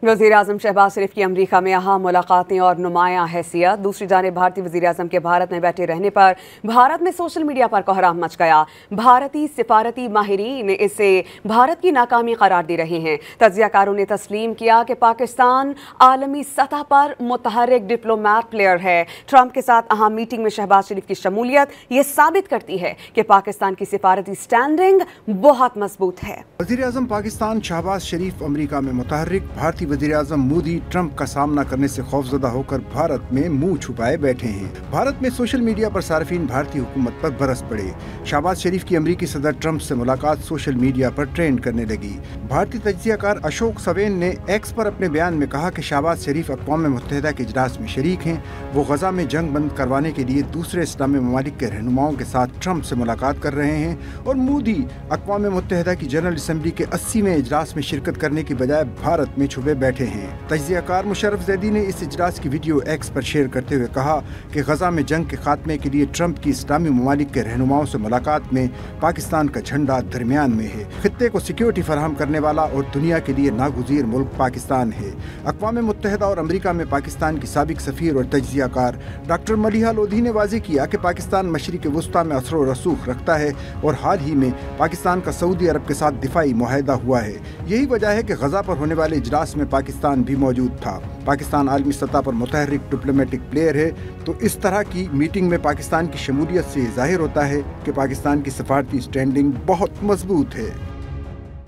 वज़ीर-ए-आज़म शहबाज शरीफ की अमरीका में अहम मुलाकातें और नुमायां हैसियत। दूसरी जानिब भारतीय वज़ीर-ए-आज़म के भारत में बैठे रहने पर भारत में सोशल मीडिया पर कोहराम मच गया। भारतीय सिफारती माहिरीन इसे भारत की नाकामी करार दे रहे हैं। तज्ज़ियाकारों ने तस्लीम किया कि पाकिस्तान आलमी सतह पर मुतहर्रिक डिप्लोमेट प्लेयर है। ट्रंप के साथ अहम मीटिंग में शहबाज शरीफ की शमूलियत ये साबित करती है कि पाकिस्तान की सिफारती स्टैंडिंग बहुत मजबूत है। वज़ीर-ए-आज़म पाकिस्तान शहबाज शरीफ अमरीका में मुतहर्रिक, भारतीय वज़ीर-ए-आज़म मोदी ट्रंप का सामना करने से खौफजदा होकर भारत में मुंह छुपाए बैठे हैं। भारत में सोशल मीडिया पर सार्फिन भारतीय हुकूमत पर बरस पड़े। शहबाज शरीफ की अमरीकी सदर ट्रंप से मुलाकात सोशल मीडिया पर ट्रेंड करने लगी। भारतीय तज्ज़ियाकार अशोक सवेन ने एक्स पर अपने बयान में कहा कि शहबाज शरीफ अक़वाम मुत्तहिदा के इजलास में शरीक हैं। वो गजा में जंग बंद करवाने के लिए दूसरे इस्लामी ममालिक के रहनुमाओं के साथ ट्रंप से मुलाकात कर रहे हैं और मोदी अक़वाम मुत्तहिदा की जनरल असम्बली के 80वें इजलास में शिरकत करने की बजाय भारत में छुपे बैठे हैं। तज्ज़ियाकार मुशर्रफ ज़ैदी ने इस इजलास की वीडियो एक्स पर शेयर करते हुए कहा कि गजा में जंग के खात्मे के लिए ट्रंप की इस्लामी ममालिक के रहनुमाओं से मुलाकात में पाकिस्तान का झंडा दरमियान में है। खित्ते को सिक्योरिटी फराहम करने वाला और दुनिया के लिए नागुज़ीर मुल्क पाकिस्तान है। अक़वाम मुत्तहिदा और अमरीका में पाकिस्तान की साबिक सफ़ीर और तज्ज़ियाकार डॉक्टर मलिहा लोधी ने वाज़ेह किया कि पाकिस्तान मशरिक़ वुस्ता में असर व रसूख रखता है और हाल ही में पाकिस्तान का सऊदी अरब के साथ दिफाई मुआहदा हुआ है। यही वजह है कि गजा पर होने वाले इजलास में पाकिस्तान भी मौजूद था। पाकिस्तान आलमी सतह पर मुतहर्रिक डिप्लोमेटिक प्लेयर है, तो इस तरह की मीटिंग में पाकिस्तान की शमूलियत से ज़ाहिर होता है कि पाकिस्तान की सफारती स्टैंडिंग बहुत मजबूत है।